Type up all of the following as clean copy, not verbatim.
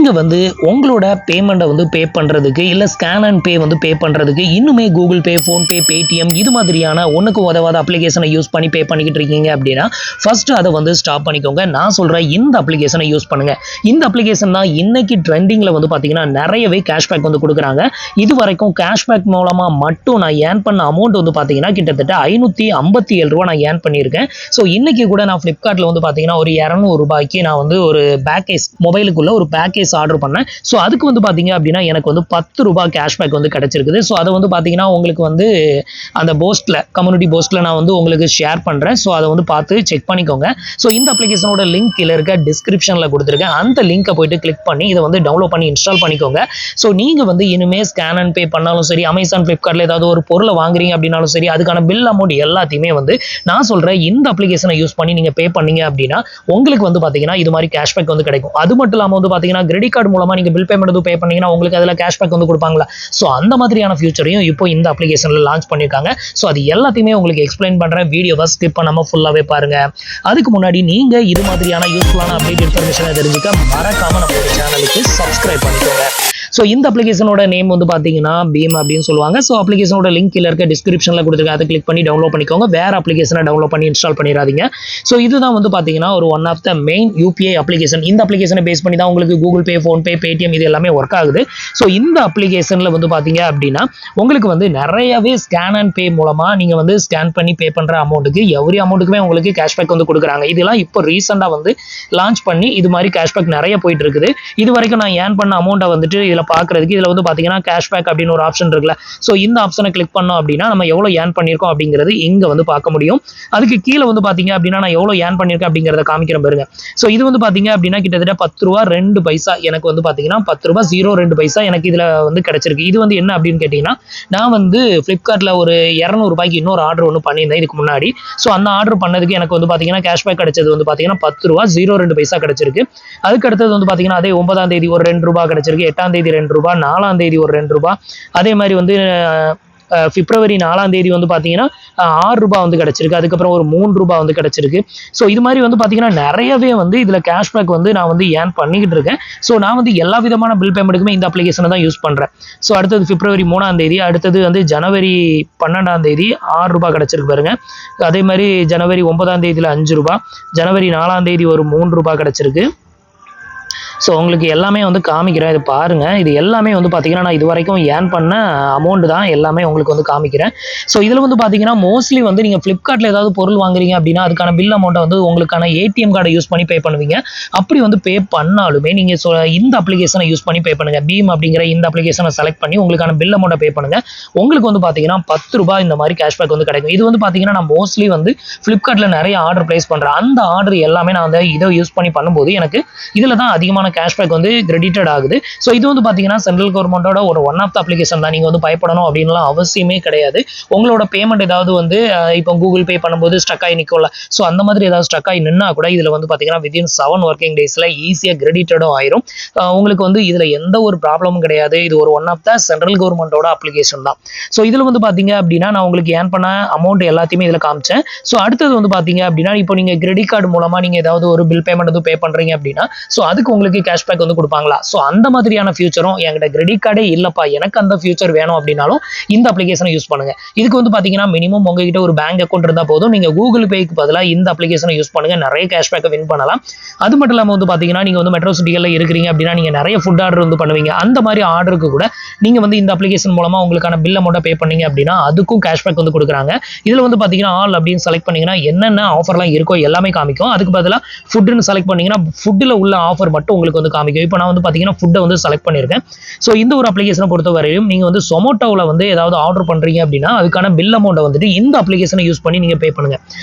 நீங்க வந்து உங்களோட பேமெண்ட்டை வந்து பே பண்றதுக்கு இல்ல ஸ்கேன் அண்ட் பே வந்து பே பண்றதுக்கு இன்னுமே கூகுள் பே, ஃபோன்பே, பேடிஎம் இது மாதிரியான ஒண்ணுக்கும் உதவாத அப்ளிகேஷனை யூஸ் பண்ணி பே பண்ணிக்கிட்டு இருக்கீங்க அப்படின்னா ஃபர்ஸ்ட் அதை வந்து ஸ்டாப் பண்ணிக்கோங்க. நான் சொல்ற இந்த அப்ளிகேஷனை யூஸ் பண்ணுங்க. இந்த அப்ளிகேஷன் தான் இன்னைக்கு ட்ரெண்டிங்ல வந்து பாத்தீங்கன்னா நிறையவே கேஷ்பேக் வந்து கொடுக்குறாங்க. இது வரைக்கும் கேஷ்பேக் மூலமா மட்டும் நான் ஏர்ன் பண்ண அமௌண்ட் வந்து பாத்தீங்கன்னா கிட்டத்தட்ட 557 ரூபாய் நான் ஏர்ன் பண்ணியிருக்கேன். ஸோ இன்னைக்கு கூட நான் பிளிப்கார்ட்ல வந்து பாத்தீங்கன்னா ஒரு 200 ரூபாய்க்கு நான் வந்து ஒரு பேக்கேஜ் மொபைலுக்குள்ள ஒரு பேக்கேஜ் ஆர்டர் பண்ணேன். ஸோ அதுக்கு வந்து பாத்தீங்க அப்படின்னா எனக்கு வந்து 10 ரூபாய் கேஷ்பேக் வந்து கிடைச்சிருக்குது. ஸோ அதை வந்து பாத்தீங்கன்னா உங்களுக்கு வந்து அந்த போஸ்ட்ல கம்யூனிட்டி போஸ்ட்ல நான் வந்து உங்களுக்கு ஷேர் பண்றேன். ஸோ அதை வந்து பார்த்து செக் பண்ணிக்கோங்க. ஸோ இந்த அப்ளிகேஷனோட லிங்க் கீழே இருக்க டிஸ்கிரிப்ஷன்ல கொடுத்துருக்கேன். அந்த லிங்கை போயிட்டு கிளிக் பண்ணி இதை வந்து டவுன்லோட் பண்ணி இன்ஸ்டால் பண்ணிக்கோங்க. ஸோ நீங்க வந்து இனிமே ஸ்கேன் அண்ட் பே பண்ணாலும் சரி, அமேசான், பிளிப்கார்ட்ல ஏதாவது ஒரு பொருளை வாங்குறீங்க அப்படின்னாலும் சரி, அதுக்கான பில் அமௌண்ட் எல்லாத்தையுமே வந்து நான் சொல்றேன் இந்த அப்ளிகேஷனை யூஸ் பண்ணி நீங்க பே பண்ணீங்க அப்படின்னா உங்களுக்கு வந்து பாத்தீங்கன்னா இது மாதிரி கேஷ்பேக் வந்து கிடைக்கும். அது மட்டும் இல்லாம வந்து பாத்தீங்கன்னா கிரெடிட் கார்டு மூலமா நீங்க பில் பேமெண்ட் வந்து பே பண்ணீங்கன்னா உங்களுக்கு அதுல கேஷ்பேக் வந்து கொடுப்பாங்களா. ஸோ அந்த மாதிரியான ஃபியூச்சரையும் இப்போ இந்த அப்ளிகேஷன்ல லான்ச் பண்ணிருக்காங்க. ஸோ அது எல்லாத்தையுமே உங்களுக்கு எக்ஸ்பிளைன் பண்றேன். வீடியோவை ஸ்கிப் பண்ணாம ஃபுல்லாவே பாருங்க. அதுக்கு முன்னாடி நீங்க இது மாதிரியான யூஸ்ஃபுல்லான அப்டேட் இன்ஃபர்மேஷனை தெரிஞ்சுக்க மறக்காம நம்மளோட சேனலுக்கு சப்ஸ்கிரைப் பண்ணிக்கோங்க. ஸோ இந்த அப்ளிகேஷனோட நேம் வந்து பார்த்தீங்கன்னா பீம் அப்படின்னு சொல்லுவாங்க. ஸோ அப்ளிகேஷனோட லிங்க் கீழே இருக்க டிஸ்கிரிப்ஷனில் கொடுத்துருக்கேன். அதை கிளிக் பண்ணி டவுன்லோட் பண்ணிக்கோங்க. வேற அப்ளிகேஷனை டவுன்லோட் பண்ணி இன்ஸ்டால் பண்ணிடாதீங்க. ஸோ இதுதான் வந்து பார்த்தீங்கன்னா ஒரு one of the main UPI application. இந்த அப்ளிகேஷனை பேஸ் பண்ணி தான் உங்களுக்கு கூகுள் பே, ஃபோன்பே, பேடிஎம் இது எல்லாமே ஒர்க் ஆகுது. ஸோ இந்த அப்ளிகேஷனில் வந்து பார்த்தீங்க அப்படின்னா உங்களுக்கு வந்து நிறையவே ஸ்கேன் அண்ட் பே மூலமாக நீங்கள் வந்து ஸ்கேன் பண்ணி பே பண்ணுற அமௌண்ட்டுக்கு எவ்ரி அமௌண்ட்டுக்குமே உங்களுக்கு கேஷ்பேக் வந்து கொடுக்குறாங்க. இதெல்லாம் இப்போ ரீசெண்டாக வந்து லான்ச் பண்ணி இது மாதிரி கேஷ்பேக் நிறைய போயிட்டு இருக்குது. இது வரைக்கும் நான் ஏர்ன் பண்ண அமௌண்ட்டை வந்துட்டு இதில் பார்க்கறதுக்கு இதில் வந்து பார்த்தீங்கன்னா கேஷ்பேக் அப்படின்னு ஒரு ஆப்ஷன் இருக்குல்ல. ஸோ இந்த ஆப்ஷனை கிளிக் பண்ணோம் அப்படின்னா நம்ம எவ்வளோ ஏர்ன் பண்ணியிருக்கோம் அப்படிங்கிறது இங்கே வந்து பார்க்க முடியும். அதுக்கு கீழே வந்து பார்த்தீங்க அப்படின்னா நான் எவ்வளோ ஏர்ன் பண்ணியிருக்கேன் அப்படிங்கிறத காமிக்கிறேன் பாருங்க. ஸோ இது வந்து பார்த்தீங்க அப்படின்னா கிட்டத்தட்ட 10 ரூபா 2 பைசா எனக்கு வந்து பார்த்தீங்கன்னா 10 ரூபா 02 பைசா எனக்கு இதில் வந்து கிடைச்சிருக்கு. இது வந்து என்ன அப்படின்னு கேட்டிங்கன்னா நான் வந்து ஃப்ளிப்கார்ட்டில் ஒரு 200 ரூபாய்க்கு இன்னொரு ஆர்டர் ஒன்று பண்ணியிருந்தேன் இதுக்கு முன்னாடி. ஸோ அந்த ஆர்டர் பண்ணதுக்கு எனக்கு வந்து பார்த்தீங்கன்னா கேஷ்பேக் கிடைச்சது வந்து பார்த்தீங்கன்னா 10 ரூபா 02 பைசா கிடைச்சிருக்கு. அதுக்கு அடுத்தது வந்து பார்த்தீங்கன்னா அதே 9ஆம் தேதி ஒரு 2 ரூபா கிடைச்சிருக்கு, 8ஆம் தேதி 2 ரூபா, 4ஆம் தேதி ஒரு 2 ரூபா, அதே மாதிரி வந்து பிப்ரவரி 4ஆம் தேதி வந்து பார்த்தீங்கன்னா 6 ரூபாய் வந்து கிடைச்சிருக்கு. அதுக்கப்புறம் ஒரு 3 ரூபாய் வந்து கிடைச்சிருக்கு. ஸோ இது மாதிரி வந்து பார்த்தீங்கன்னா நிறையவே வந்து இதில் கேஷ்பேக் வந்து நான் வந்து ஏர்ன் பண்ணிக்கிட்டு இருக்கேன். ஸோ நான் வந்து எல்லா விதமான பில் பேமெண்ட்டுக்குமே இந்த அப்ளிகேஷனை தான் யூஸ் பண்ணுறேன். ஸோ அடுத்தது பிப்ரவரி 3ஆம் தேதி, அடுத்தது வந்து ஜனவரி 12ஆம் தேதி 6 ரூபாய் கிடைச்சிருக்கு பாருங்க. அதே மாதிரி ஜனவரி 9ஆம் தேதியில் 5 ரூபாய், ஜனவரி 4ஆம் தேதி ஒரு 3 ரூபாய் கிடைச்சிருக்கு. ஸோ உங்களுக்கு எல்லாமே வந்து காமிக்கிறேன். இது பாருங்க. இது எல்லாமே வந்து பார்த்தீங்கன்னா நான் இது வரைக்கும் ஏர்ன் பண்ண அமௌண்ட் தான் எல்லாமே உங்களுக்கு வந்து காமிக்கிறேன். ஸோ இதில் வந்து பார்த்தீங்கன்னா மோஸ்ட்லி வந்து நீங்கள் ஃப்ளிப்கார்ட்டில் ஏதாவது பொருள் வாங்குறீங்க அப்படின்னா அதுக்கான பில் அமௌண்ட்டை வந்து உங்களுக்கான ஏடிஎம் கார்டை யூஸ் பண்ணி பே பண்ணுவீங்க. அப்படி வந்து பே பண்ணாலுமே நீங்கள் இந்த அப்ளிகேஷனை யூஸ் பண்ணி பே பண்ணுங்க. பீம் அப்படிங்கிற இந்த அப்ளிகேஷனை செலக்ட் பண்ணி உங்களுக்கான பில் அமௌண்ட்டை பே பண்ணுங்க. உங்களுக்கு வந்து பார்த்தீங்கன்னா 10 ரூபாய் இந்த மாதிரி கேஷ்பேக் வந்து கிடைக்கும். இது வந்து பார்த்தீங்கன்னா நான் மோஸ்ட்லி வந்து ஃப்ளிப்கார்ட்டில் நிறைய ஆர்டர் பிளேஸ் பண்ணுறேன். அந்த ஆர்டர் எல்லாமே நான் வந்து இதை யூஸ் பண்ணி பண்ணும்போது எனக்கு இதில் தான் அதிகமான கேஷ்பேக் வந்து கிரெடிட்டட் ஆகுது. ஸோ இது வந்து பார்த்தீங்கன்னா சென்ட்ரல் கவர்மெண்டோட ஒரு ஒன் ஆஃப் த அப்ளிகேஷன் தான். நீங்கள் வந்து பயப்படணும் அப்படின்லாம் அவசியமே கிடையாது. உங்களோட பேமெண்ட் ஏதாவது வந்து இப்போ கூகுள் பே பண்ணும்போது ஸ்டக் ஆகி நிற்கல. ஸோ அந்த மாதிரி ஏதாவது ஸ்டக் ஆகி நின்னா கூட இதில் வந்து பார்த்தீங்கன்னா வித்தின் 7 ஒர்க்கிங் டேஸில் ஈஸியாக கிரெடிட்டடும் ஆயிரும். உங்களுக்கு வந்து இதில் எந்த ஒரு ப்ராப்ளமும் கிடையாது. இது ஒரு ஒன் ஆஃப் த சென்ட்ரல் கவர்மெண்டோட அப்ளிகேஷன் தான். ஸோ இதில் வந்து பார்த்தீங்க அப்படின்னா நான் உங்களுக்கு ஏர்ன் பண்ண அமௌண்ட் எல்லாத்தையுமே இதில் காமிச்சேன். ஸோ அடுத்தது வந்து பார்த்தீங்க அப்படின்னா இப்போ நீங்கள் கிரெடிட் கார்டு மூலமாக நீங்கள் ஏதாவது ஒரு பில் பேமெண்ட் வந்து பே பண்ணுறீங்க அப்படின்னா ஸோ அதுக்கு உங்களுக்கு கேஷ்பேக் வந்து கொடுப்பாங்களா. ஸோ அந்த மாதிரியான ஃபியூச்சரும் என்கிட்ட கிரெடிட் கார்டே இல்லப்பா எனக்கு அந்த ஃபியூச்சர் வேணும் அப்படின்னாலும் இந்த அப்ளிகேஷனை யூஸ் பண்ணுங்க. இதுக்கு வந்து பாத்தீங்கன்னா மினிமம் உங்ககிட்ட ஒரு பேங்க் அக்கௌண்ட் இருந்தா போதும். நீங்க கூகுள் பேக்கு பதிலாக இந்த அப்ளிகேஷனை யூஸ் பண்ணுங்க. நிறைய கேஷ்பேக்கை வின் பண்ணலாம். அது மட்டும் இல்லாமல் வந்து பாத்தீங்கன்னா நீங்க வந்து மெட்ரோ சிட்டிகளில் இருக்கிறீங்க அப்படின்னா நீங்க நிறைய ஃபுட் ஆர்டர் வந்து பண்ணுவீங்க. அந்த மாதிரி ஆர்டருக்கு கூட நீங்க வந்து இந்த அப்ளிகேஷன் மூலமா உங்களுக்கான பில் அமௌண்ட்டை பே பண்ணீங்க அப்படின்னா அதுக்கும் கேஷ்பேக் வந்து கொடுக்குறாங்க. இதுல வந்து பாத்தீங்கன்னா ஆல் அப்படின்னு செலக்ட் பண்ணீங்கன்னா என்னென்ன ஆஃபர்லாம் இருக்கோ எல்லாமே காமிக்கும். அதுக்கு பதிலாக ஃபுட்னு செலக்ட் பண்ணீங்கன்னா ஃபுட்டில் உள்ள ஆஃபர் மட்டும் உங்களுக்கு வந்து காமிக்கும். இப்போ நான் வந்து பார்த்தீங்கன்னா ஃபுட்டை வந்து செலக்ட் பண்ணியிருக்கேன். ஸோ இந்த ஒரு அப்ளிகேஷனை பொறுத்த வரையும் நீங்கள் வந்து சொமோட்டோவில் வந்து ஏதாவது ஆர்டர் பண்ணுறீங்க அப்படின்னா அதுக்கான பில் அமௌண்ட்டை வந்துட்டு இந்த அப்ளிகேஷனை யூஸ் பண்ணி நீங்கள் பே பண்ணுங்க.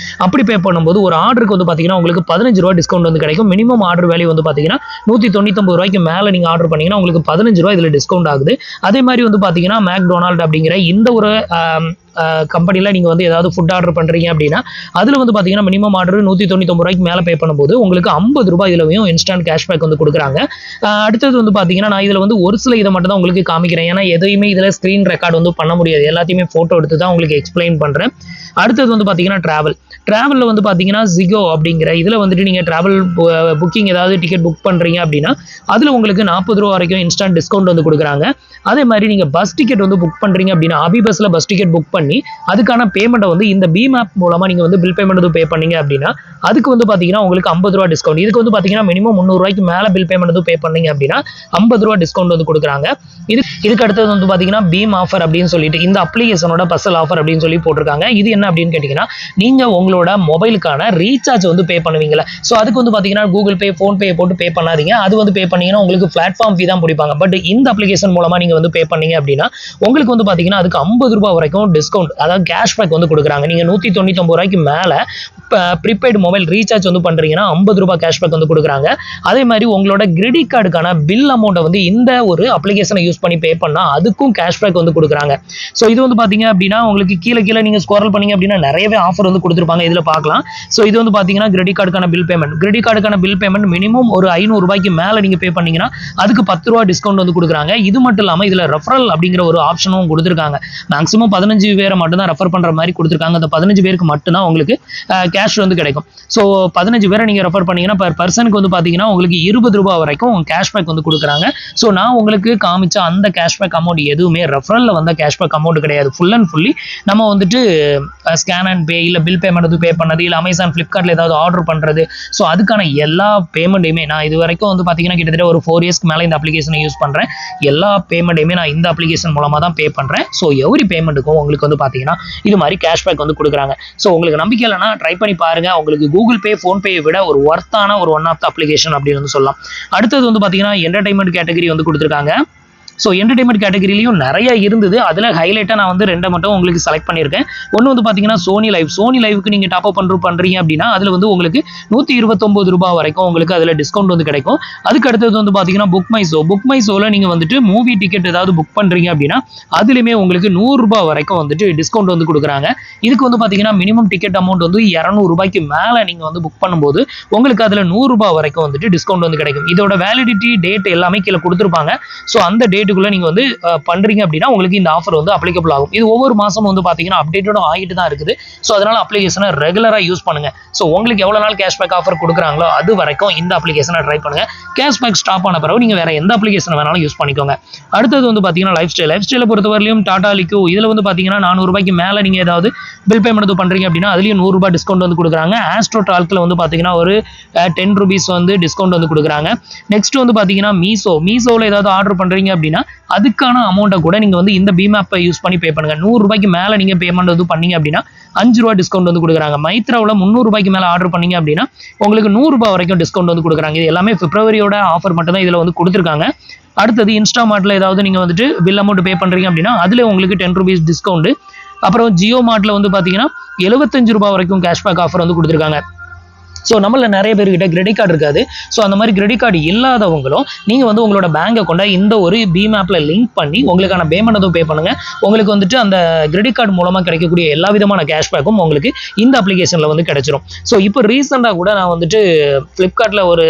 அப்படி பே பண்ணும்போது ஒரு ஆர்டருக்கு வந்து பார்த்தீங்கன்னா உங்களுக்கு 15 ரூபா டிஸ்கவுண்ட் வந்து கிடைக்கும். மினிமம் ஆர்டர் வேல்யூ வந்து பார்த்தீங்கன்னா 199 ரூபாய்க்கு மேலே நீங்கள் ஆர்டர் பண்ணீங்கன்னா உங்களுக்கு 15 ரூபா இதில் டிஸ்கவுண்ட் ஆகுது. அதே மாதிரி வந்து பார்த்தீங்கன்னா மேக்டொனால்டு அப்படிங்கிற இந்த ஒரு கம்பெனியில் நீங்கள் வந்து ஏதாவது ஃபுட் ஆர்டர் பண்ணுறீங்க அப்படின்னா அதில் வந்து பார்த்தீங்கன்னா மினிமம் ஆர்டர் 190 ரூபாய்க்கு மேலே பே பண்ணும்போது உங்களுக்கு 50 ரூபாய் இதுலயும் இன்ஸ்டன்ட் கேஷ்பேக் வந்து கொடுக்குறாங்க. அடுத்தது வந்து பார்த்தீங்கன்னா நான் இதில் வந்து ஒரு சில இதை மட்டும் தான் உங்களுக்கு காமிக்கிறேன். ஏன்னா எதையுமே இதில் ஸ்க்ரீன் ரெக்கார்ட் வந்து பண்ண முடியாது. எல்லாத்தையுமே ஃபோட்டோ எடுத்து தான் உங்களுக்கு எக்ஸ்பிளைன் பண்ணுறேன். அடுத்தது வந்து பார்த்தீங்கன்னா ட்ராவலில் வந்து பார்த்தீங்கன்னா ஜிகோ அப்படிங்கிற இதில் வந்துட்டு நீங்கள் ட்ராவல் புக்கிங் ஏதாவது டிக்கெட் புக் பண்ணுறீங்க அப்படின்னா அதில் உங்களுக்கு 40 ரூபா வரைக்கும் இன்ஸ்டன்ட் டிஸ்கவுண்ட் வந்து கொடுக்குறாங்க. அதே மாதிரி நீங்கள் பஸ் டிக்கெட் வந்து புக் பண்ணுறீங்க அப்படின்னா அபிபஸ்ஸில் பஸ் டிக்கெட் புக் பண்ணி அதுக்கான பேமெண்ட்டை வந்து இந்த பீம் ஆப் மூலமாக நீங்கள் வந்து பில் பேமெண்ட் வந்து பே பண்ணீங்க அப்படின்னா அதுக்கு வந்து பார்த்தீங்கன்னா உங்களுக்கு 50 ரூபா டிஸ்கவுண்ட். இதுக்கு வந்து பார்த்தீங்கன்னா மினிமம் 300 ரூபாய்க்கு மேலே பில் பேமெண்ட் வந்து பே பண்ணீங்க அப்படின்னா 50 ரூபா டிஸ்கவுண்ட் வந்து கொடுக்குறாங்க. இதுக்கு அடுத்தது வந்து பார்த்தீங்கன்னா பீம் ஆஃபர் அப்படின்னு சொல்லிட்டு இந்த அப்ளிகேஷனோட ஸ்பெஷல் ஆஃபர் அப்படின்னு சொல்லி போட்டிருக்காங்க. இது என்ன அப்படின்னு கேட்டிங்கன்னா நீங்கள் உங்களோட மொபைலுக்கான ரீசார்ஜ் வந்து பே பண்ணுவீங்களா. ஸோ அதுக்கு வந்து பார்த்தீங்கன்னா கூகுள் பே ஃபோன்பே போட்டு பே பண்ணாதீங்க. அது வந்து பே பண்ணீங்கன்னா உங்களுக்கு பிளாட்ஃபார்ம் ஃபீ தான் பிடிப்பாங்க. பட் இந்த அப்ளிகேஷன் மூலமாக நீங்கள் வந்து பே பண்ணீங்க அப்படின்னா உங்களுக்கு வந்து பார்த்தீங்கன்னா அதுக்கு 50 ரூபாய் வரைக்கும் டிஸ்கவுண்ட் அதாவது கேஷ்பேக் வந்து கொடுக்குறாங்க. நீங்கள் 199 ரூபாய்க்கு மேலே ப்ரீபெய்டு மொபைல் ரீசார்ஜ் வந்து பண்ணுறீங்கன்னா 50 ரூபாய் கேஷ்பேக் வந்து கொடுக்குறாங்க. அதே மாதிரி உங்களோட கிரெடிட் கார்டுக்கான பில் அமௌண்ட்டை வந்து இந்த ஒரு அப்ளிகேஷனை யூஸ் பண்ணி பே பண்ணால் அதுக்கும் கேஷ்பேக் வந்து கொடுக்குறாங்க. ஸோ இது வந்து பார்த்தீங்க அப்படின்னா உங்களுக்கு கீழே நீங்கள் ஸ்க்ரோல் பண்ணீங்க அப்படின்னா நிறையவே ஆஃபர் வந்து கொடுத்துருப்பாங்க. இதில் பார்க்கலாம். ஸோ இது வந்து பார்த்தீங்கன்னா கிரெடிட் கார்டுக்கான பில் பேமெண்ட் மினிமம் ஒரு 500 ரூபாய்க்கு மேலே நீங்கள் பே பண்ணீங்கன்னா அதுக்கு 10 ரூபா டிஸ்கவுண்ட் வந்து கொடுக்குறாங்க. இது மட்டும் இல்லாமல் இதில் ரெஃபரல் அப்படிங்கிற ஒரு ஆப்ஷனும் கொடுத்துருக்காங்க. மேக்ஸிமம் 15 பேரை மட்டும் தான் ரெஃபர் பண்ணுற மாதிரி கொடுத்துருக்காங்க. அந்த 15 பேருக்கு மட்டும்தான் உங்களுக்கு கேஷ் வந்து கிடைக்கும். ஸோ 15 பேரை நீங்கள் ரெஃபர் பண்ணீங்கன்னா பர் பர்சனுக்கு வந்து பார்த்தீங்கன்னா உங்களுக்கு 20 ரூபாய் வரைக்கும் கேஷ்பேக் வந்து கொடுக்குறாங்க. ஸோ நான் உங்களுக்கு காமிச்ச அந்த கேஷ்பேக் அமௌண்ட் எதுவுமே ரெஃபரலில் வந்த கேஷ்பேக் அமௌண்ட் கிடையாது. ஃபுல் அண்ட் ஃபுல்லி நம்ம வந்துட்டு ஸ்கேன் அண்ட் பே இல்லை பில் பேமெண்ட் வந்து பே பண்ணது இல்லை அமேசான் ஃப்ளிப்கார்ட்டில் ஏதாவது ஆர்டர் பண்ணுறது. ஸோ அதுக்கான எல்லா பேமெண்ட்டையுமே நான் இது வரைக்கும் வந்து பார்த்தீங்கன்னா கிட்டத்தட்ட ஒரு 4 இயர்ஸ்க்கு மேலே இந்த அப்ளிகேஷனை யூஸ் பண்ணுறேன். எல்லா பேமெண்ட்டையுமே நான் இந்த அப்ளிகேஷன் மூலமாக தான் பே பண்ணுறேன். ஸோ எவ்ரி பேமெண்ட்டுக்கும் உங்களுக்கு வந்து பார்த்தீங்கன்னா இது மாதிரி கேஷ்பேக் வந்து கொடுக்குறாங்க. ஸோ உங்களுக்கு நம்பிக்கை இல்லைனா ட்ரை பண்ணி பாருங்க. உங்களுக்கு கூகுள் பே ஃபோன்பேயை விட ஒரு ஒர்த்தான ஒரு ஒன் ஆஃப் த அப்ளிகேஷன் அப்படின்னு வந்து சொல்லலாம். அடுத்தது வந்து பார்த்தீங்கன்னா என்டர்டைன்மெண்ட் கேட்டகரி வந்து கொடுத்துருக்காங்க. ஸோ என்டர்டைன்மெண்ட் கேட்டகரியிலையும் நிறைய இருந்தது. அதில் ஹைலைட்டாக நான் வந்து 2 மட்டும் உங்களுக்கு செலக்ட் பண்ணியிருக்கேன். ஒன்று வந்து பார்த்தீங்கன்னா சோனி லைவுக்கு நீங்கள் டாப் அப் பண்ணுறீங்க அப்படின்னா அதில் வந்து உங்களுக்கு 129 ரூபாய் வரைக்கும் உங்களுக்கு அதில் டிஸ்கவுண்ட் வந்து கிடைக்கும். அதுக்கு அடுத்தது வந்து பார்த்தீங்கன்னா புக் மை ஷோவில் நீங்கள் வந்துட்டு மூவி டிக்கெட் ஏதாவது புக் பண்ணுறீங்க அப்படின்னா அதுலேயுமே உங்களுக்கு 100 ரூபாய் வரைக்கும் வந்துட்டு டிஸ்கவுண்ட் வந்து கொடுக்குறாங்க. இதுக்கு வந்து பார்த்தீங்கன்னா மினிமம் டிக்கெட் அமௌண்ட் வந்து 200 ரூபாய்க்கு மேலே நீங்கள் வந்து புக் பண்ணும்போது உங்களுக்கு அதில் 100 ரூபாய் வரைக்கும் வந்துட்டு டிஸ்கவுண்ட் வந்து கிடைக்கும். இதோட வேலிடிட்டி டேட் எல்லாமே கீழே கொடுத்துருப்பாங்க. ஸோ அந்த டேட்டுக்குள்ளே நீங்கள் வந்து பண்ணுறீங்க அப்படின்னா உங்களுக்கு இந்த ஆஃபர் வந்து அப்ளிகபிள் ஆகும். இது ஒவ்வொரு மாதமும் வந்து பார்த்தீங்கன்னா அப்டேட்டடும் ஆகிட்டு தான் இருக்குது. ஸோ அதனால் அப்ளிகேஷனை ரெகுலராக யூஸ் பண்ணுங்கள். ஸோ உங்களுக்கு எவ்வளோ நாள் கேஷ்பேக் ஆஃபர் கொடுக்குறாங்களோ அது வரைக்கும் இந்த அப்ளிகேஷனை ட்ரை பண்ணுங்கள். கேஷ்பேக் ஸ்டாப் ஆன பிறகு நீங்கள் வேறு எந்த அப்ளிகேஷனை வேணாலும் யூஸ் பண்ணிக்கோங்க. அடுத்தது வந்து பார்த்தீங்கன்னா லைஃப் ஸ்டைலை பொறுத்தவரையிலும் டாடா லிக்யூ இதில் வந்து பார்த்தீங்கன்னா 400 ரூபாய்க்கு மேலே நீங்கள் ஏதாவது பில் பேமெண்ட் பண்ணுறீங்க அப்படின்னா அதுலேயும் 100 ரூபாய் டிஸ்கவுண்ட் வந்து கொடுக்குறாங்க. ஆஸ்ட்ரோ டால்கில் வந்து பார்த்தீங்கன்னா ஒரு 10 ரூபீஸ் வந்து டிஸ்கவுண்ட் வந்து கொடுக்குறாங்க. நெக்ஸ்ட் வந்து பார்த்தீங்கன்னா மீசோவில் ஏதாவது ஆர்டர் பண்ணுறீங்க அப்படின்னா அதுக்கான அமௌண்ட்டை கூட நீங்கள் வந்து இந்த பீம் ஆப்பை யூஸ் பண்ணி பே பண்ணுங்கள். 100 ரூபாய்க்கு மேலே நீங்கள் பேமெண்ட் வந்து பண்ணீங்க அப்படின்னா 5 ரூபா டிஸ்கவுண்ட் வந்து கொடுக்குறாங்க. மைத்ராவில் 300 ரூபாய்க்கு மேலே ஆர்டர் பண்ணீங்க அப்படின்னா உங்களுக்கு 100 ரூபாய் வரைக்கும் டிஸ்கவுண்ட் வந்து கொடுக்குறாங்க. இது எல்லாமே பிப்ரவரியோட ஆஃபர் மட்டும் தான் இதில் வந்து கொடுத்துருக்காங்க. அடுத்தது இன்ஸ்டாமார்ட்டில் ஏதாவது நீங்கள் வந்துட்டு பில் அமௌண்ட் பே பண்ணுறீங்க அப்படின்னா அதில் உங்களுக்கு 10 ரூபீஸ் டிஸ்கவுண்ட். அப்புறம் ஜியோ மார்ட்டில் வந்து பார்த்தீங்கன்னா 75 ரூபாய் வரைக்கும் கேஷ்பேக் ஆஃபர் வந்து கொடுத்துருக்காங்க. ஸோ நம்மள நிறைய பேர்கிட்ட கிரெடிட் கார்டு இருக்காது. ஸோ அந்த மாதிரி கிரெடிட் கார்டு இல்லாதவங்களும் நீங்கள் வந்து உங்களோட பேங்க் அக்கௌண்ட்டை இந்த ஒரு பீம் ஆப்பில் லிங்க் பண்ணி உங்களுக்கான பேமெண்ட்டும் பே பண்ணுங்கள். உங்களுக்கு வந்துட்டு அந்த கிரெடிட் கார்டு மூலமாக கிடைக்கக்கூடிய எல்லா விதமான கேஷ்பேக்கும் உங்களுக்கு இந்த அப்ளிகேஷனில் வந்து கிடைச்சிரும். ஸோ இப்போ ரீசெண்டாக கூட நான் வந்துட்டு ஃப்ளிப்கார்ட்டில் ஒரு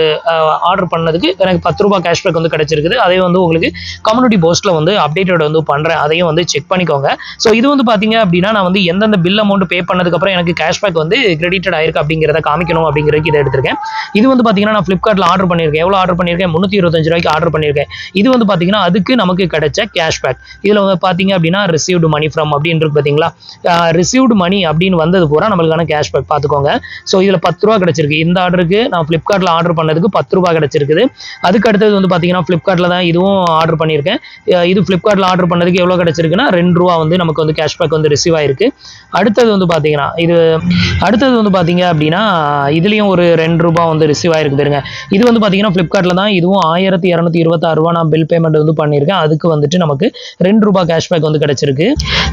ஆர்டர் பண்ணதுக்கு எனக்கு 10 ரூபாய் கேஷ்பேக் வந்து கிடைச்சிருக்குது. அதே வந்து உங்களுக்கு கம்யூனிட்டி போஸ்ட்டில் வந்து அப்டேட்டட் வந்து பண்ணுறேன். அதையும் வந்து செக் பண்ணிக்கோங்க. ஸோ இது வந்து பார்த்தீங்க அப்படின்னா நான் வந்து எந்தெந்த பில் அமௌண்ட் பே பண்ணதுக்கப்புறம் எனக்கு கேஷ்பேக் வந்து கிரெடிட்டட் ஆயிருக்கு அப்படிங்கிறத காமிக்கணும் அப்படிங்கிறதுக்கு இதை எடுத்திருக்கேன். இது வந்து பார்த்தீங்கன்னா நான் ஃப்ளிப்கார்ட்டில் ஆர்டர் பண்ணியிருக்கேன். எவ்வளோ ஆர்டர் பண்ணியிருக்கேன்? 325 ரூபாய்க்கு ஆர்டர் பண்ணியிருக்கேன். இது வந்து பார்த்தீங்கன்னா அதுக்கு நமக்கு கிடைச்ச கேஷ்பேக். இதில் வந்து பார்த்தீங்க அப்படின்னா ரிசீவ்டு மணி ஃப்ரம் அப்படின்னு இருக்கு பார்த்தீங்களா. ரிசீவ்டு மணி அப்படின்னு வந்தது பூரா நம்மளுக்கான கேஷ்பேக் பார்த்துக்கோங்க. ஸோ இதில் 10 ரூபா கிடைச்சிருக்கு. இந்த ஆர்டருக்கு நான் ஃப்ளிப்கார்ட்டில் ஆர்டர் பண்ணதுக்கு 10 ரூபா கிடைச்சிருக்குது. அதுக்கு அடுத்தது வந்து பார்த்தீங்கன்னா ஃப்ளிப்கார்ட்டில் தான் இதுவும் ஆர்டர் பண்ணியிருக்கேன். இது ஃப்ளிப்கார்ட்டில் ஆர்டர் பண்ணதுக்கு எவ்வளோ கிடைச்சிருக்குன்னா 2 ரூபா வந்து நமக்கு வந்து கேஷ்பேக் வந்து ரிசீவ் ஆயிருக்கு. அடுத்தது வந்து பார்த்தீங்கன்னா அப்படின்னா இதுலேயும் இதுலேயும் ஒரு ₹2 வந்து ரிசீவ் ஆயிருக்கு பாருங்க. இது வந்து பார்த்தீங்கன்னா ஃப்ளிப்கார்ட்டில் தான். இதுவும் ₹1226 நான் பில் பேமெண்ட் வந்து பண்ணியிருக்கேன். அதுக்கு வந்துட்டு நமக்கு ₹2 கேஷ்பேக் வந்து கிடைச்சிருக்கு.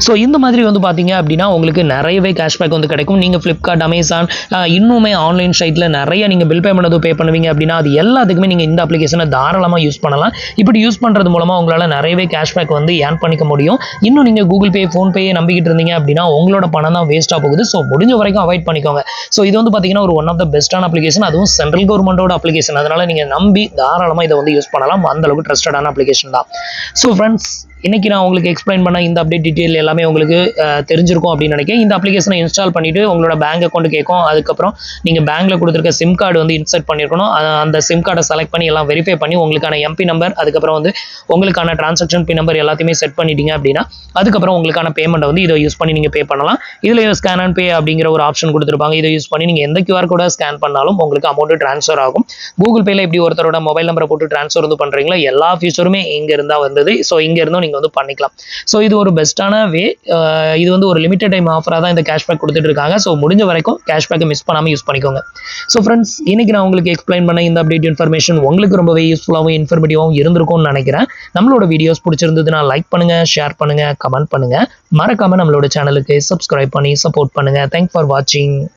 ஸோ இந்த மாதிரி வந்து பார்த்தீங்க அப்படின்னா உங்களுக்கு நிறையவே கேஷ்பேக் வந்து கிடைக்கும். நீங்கள் ஃப்ளிப்கார்ட், அமேசான் இன்னுமே ஆன்லைன் சைட்டில் நிறைய நீங்கள் பில் பேமெண்ட் வந்து பே பண்ணுவீங்க அப்படின்னா அது எல்லாத்துக்குமே நீங்கள் இந்த அப்ளிகேஷனை தாராளமாக யூஸ் பண்ணலாம். இப்படி யூஸ் பண்ணுறது மூலமாக உங்களால் நிறையவே கேஷ்பேக் வந்து ஏர்ன் பண்ணிக்க முடியும். இன்னும் நீங்கள் கூகுள் பே, ஃபோன்பே நம்பிக்கிட்டு இருந்தீங்க அப்படின்னா உங்களோட பணம் தான் வேஸ்ட்டாக போகுது. ஸோ முடிஞ்ச வரைக்கும் அவாய்ட் பண்ணிக்கோங்க. ஸோ இது வந்து பார்த்தீங்கன்னா ஒரு ஒன் ஆஃப் த பெஸ்ட்டான அப்ளிகேஷன். அதுவும் சென்ட்ரல் கவர்மெண்டோட அப்ளிகேஷன். அதனால் நீங்கள் நம்பி தாராளமாக இதை வந்து யூஸ் பண்ணலாம். அந்த அளவுக்கு ட்ரஸ்டடான அப்ளிகேஷன் தான். ஸோ ஃப்ரெண்ட்ஸ், இன்னைக்கு நான் உங்களுக்கு எக்ஸ்பிளைன் பண்ண இந்த அப்டேட் டீட்டெயில் எல்லாமே உங்களுக்கு தெரிஞ்சிருக்கும் அப்படின்னு நினைக்கிறேன். இந்த அப்ளிகேஷனை இன்ஸ்டால் பண்ணிட்டு உங்களோட பேங்க் அக்கௌண்ட் கேட்கும். அதுக்கப்புறம் நீங்கள் பேங்க்ல கொடுத்துருக்க சிம் கார்டு வந்து இன்சர்ட் பண்ணிருக்கணும். அந்த சிம் கார்டை செலக்ட் பண்ணி எல்லாம் வெரிஃபை பண்ணி உங்களுக்கான எம்பி நம்பர், அதுக்கப்புறம் வந்து உங்களுக்கான டிரான்சாக்ஷன் பின் நம்பர் எல்லாத்தையுமே செட் பண்ணிட்டீங்க அப்படின்னா அதுக்கப்புறம் உங்களுக்கான பேமெண்ட் வந்து இதை யூஸ் பண்ணி நீங்கள் பே பண்ணலாம். இதில் ஸ்கேன் அண்ட் பே அப்படிங்கிற ஒரு ஆப்ஷன் கொடுத்துருப்பாங்க. இதை யூஸ் பண்ணி நீங்கள் எந்த QR கோடை ஸ்கேன் பண்ணாலும் உங்களுக்கு அமௌண்ட் ட்ரான்ஸ்ஃபர் ஆகும். கூகுள் பேல எப்படி ஒருத்தரோட மொபைல் நம்பரை போட்டு ட்ரான்ஸ்ஃபர் வந்து பண்ணுறீங்களோ எல்லா ஃபியூச்சருமே இங்கே இருந்தால் வந்தது. ஸோ இங்கே இருந்தும் நீங்கள் வந்து பண்ணிக்கலாம். ஸோ இது ஒரு பெஸ்ட்டான வே. இது வந்து ஒரு லிமிடெட் டைம் ஆஃபராக தான் இந்த கேஷ்பேக் கொடுத்துட்டு இருக்காங்க. ஸோ முடிஞ்ச வரைக்கும் கேஷ்பேக்கை மிஸ் பண்ணாமல் யூஸ் பண்ணிக்கோங்க. ஸோ ஃப்ரெண்ட்ஸ், இன்னைக்கு நான் உங்களுக்கு எக்ஸ்பிளைன் பண்ண இந்த அப்டேட் இன்ஃபர்மேஷன் உங்களுக்கு ரொம்பவே யூஸ்ஃபுல்லாகவும் இன்ஃபர்மேட்டிவாகவும் இருந்திருக்கும்னு நினைக்கிறேன். நம்மளோட வீடியோஸ் பிடிச்சிருந்ததுன்னா லைக் பண்ணுங்க, ஷேர் பண்ணுங்க, கமெண்ட் பண்ணுங்க. மறக்காம நம்மளோட சேனலுக்கு சப்ஸ்கிரைப் பண்ணி சப்போர்ட் பண்ணுங்க. தேங்க்ஸ் ஃபார் வாட்சிங்.